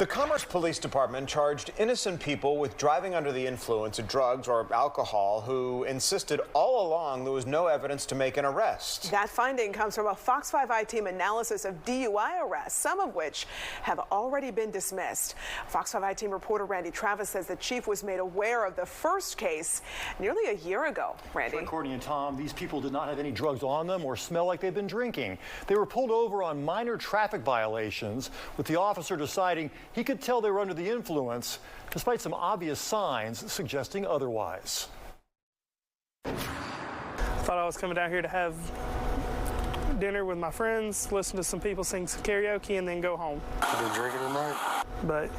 The Commerce Police Department charged innocent people with driving under the influence of drugs or alcohol who insisted all along there was no evidence to make an arrest. That finding comes from a Fox 5 team analysis of DUI arrests, some of which have already been dismissed. Fox 5 team reporter Randy Travis says the chief was made aware of the first case nearly a year ago. Randy. Right, Courtney and Tom, these people did not have any drugs on them or smell like they've been drinking. They were pulled over on minor traffic violations, with the officer deciding he could tell they were under the influence, despite some obvious signs suggesting otherwise. Thought I was coming down here to have dinner with my friends, listen to some people sing some karaoke, and then go home. You been drinking tonight? But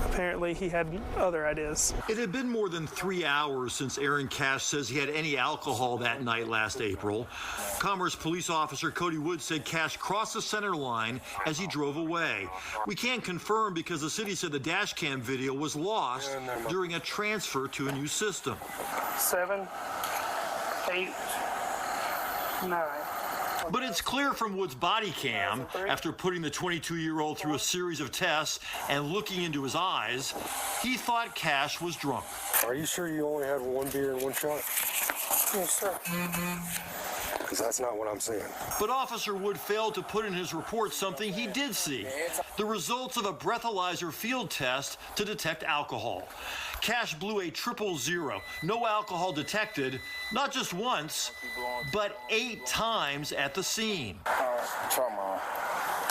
apparently he had other ideas. It had been more than 3 hours since Aaron Cash says he had any alcohol that night last April. Commerce police officer Cody Wood said Cash crossed the center line as he drove away. We can't confirm because the city said the dash cam video was lost during a transfer to a new system. 7, 8, 9. But it's clear from Wood's body cam, after putting the 22-year-old through a series of tests and looking into his eyes, he thought Cash was drunk. Are you sure you only had one beer and one shot? Yes, sir. Because that's not what I'm seeing. But Officer Wood failed to put in his report something he did see: the results of a breathalyzer field test to detect alcohol. Cash blew a 000, no alcohol detected, not just once, but 8 times at the scene.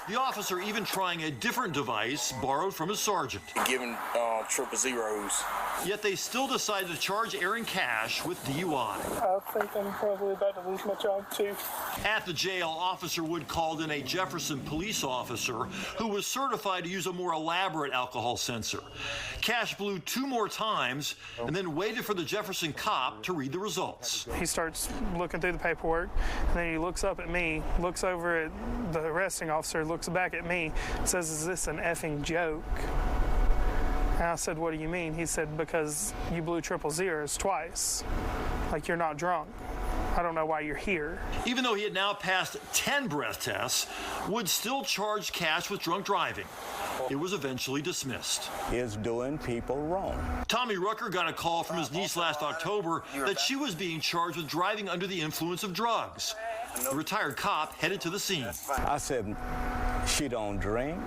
The officer even trying a different device borrowed from his sergeant. Giving 000s. Yet they still decided to charge Aaron Cash with DUI. I think I'm probably about to lose my job, too. At the jail, Officer Wood called in a Jefferson police officer who was certified to use a more elaborate alcohol sensor. Cash blew 2 more times and then waited for the Jefferson cop to read the results. He starts looking through the paperwork, and then he looks up at me, looks over at the arresting officer, looks back at me, says, "Is this an effing joke?" And I said, "What do you mean?" He said, "Because you blew 000s twice. Like, you're not drunk. I don't know why you're here." Even though he had now passed 10 breath tests, Wood still charged Cash with drunk driving. It was eventually dismissed. Is doing people wrong. Tommy Rucker got a call from his niece last October that she was being charged with driving under the influence of drugs. The retired cop headed to the scene. I said, she don't drink.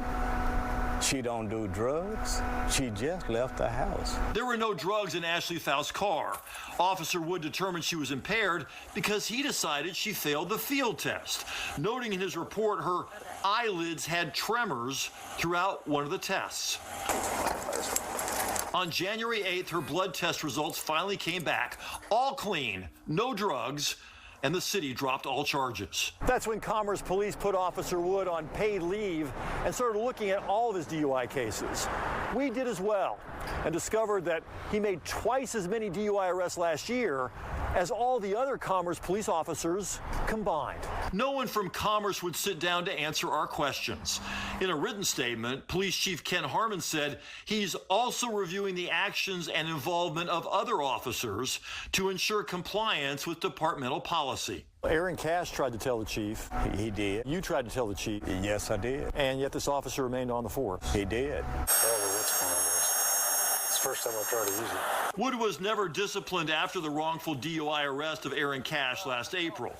She don't do drugs. She just left the house. There were no drugs in Ashley Faust's car. Officer Wood determined she was impaired because he decided she failed the field test, noting in his report her eyelids had tremors throughout one of the tests. On January 8th, her blood test results finally came back, all clean, no drugs, and the city dropped all charges. That's when Commerce Police put Officer Wood on paid leave and started looking at all of his DUI cases. We did as well and discovered that he made twice as many DUI arrests last year as all the other Commerce police officers combined. No one from Commerce would sit down to answer our questions. In a written statement, Police Chief Ken Harmon said he's also reviewing the actions and involvement of other officers to ensure compliance with departmental policy. Aaron Cash tried to tell the chief. He did. You tried to tell the chief. Yes, I did. And yet this officer remained on the force. He did. It's the first time I've tried to use it. Wood was never disciplined after the wrongful DUI arrest of Aaron Cash last April.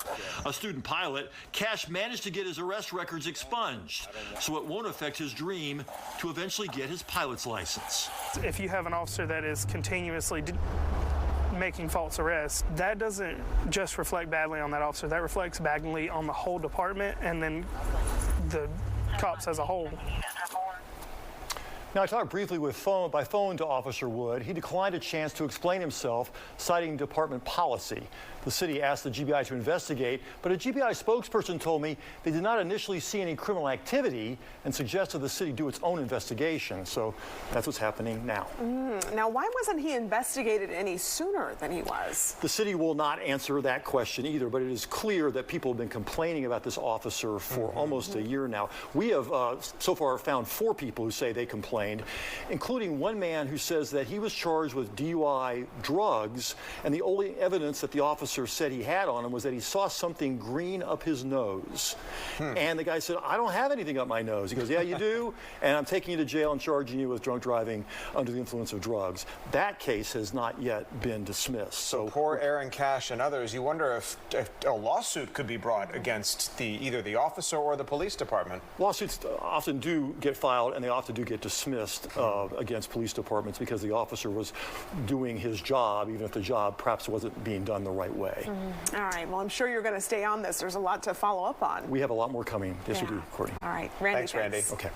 A student pilot, Cash managed to get his arrest records expunged, so it won't affect his dream to eventually get his pilot's license. If you have an officer that is continuously making false arrests, that doesn't just reflect badly on that officer. That reflects badly on the whole department and then the cops as a whole. Now, I talked briefly by phone to Officer Wood. He declined a chance to explain himself, citing department policy. The city asked the GBI to investigate, but a GBI spokesperson told me they did not initially see any criminal activity and suggested the city do its own investigation. So that's what's happening now. Now, why wasn't he investigated any sooner than he was? The city will not answer that question either, but it is clear that people have been complaining about this officer for almost a year now. We have so far found 4 people who say they complained, including one man who says that he was charged with DUI drugs, and the only evidence that the officer officer said he had on him was that he saw something green up his nose. And the guy said, I don't have anything up my nose. He goes, yeah, you do, and I'm taking you to jail and charging you with drunk driving under the influence of drugs. That case has not yet been dismissed. So poor Aaron Cash and others, you wonder if a lawsuit could be brought against either the officer or the police department. Lawsuits often do get filed, and they often do get dismissed against police departments because the officer was doing his job, even if the job perhaps wasn't being done the right way. All right. Well, I'm sure you're going to stay on this. There's a lot to follow up on. We have a lot more coming. Yes, we do, Courtney. All right. Randy, Thanks, Randy. Okay.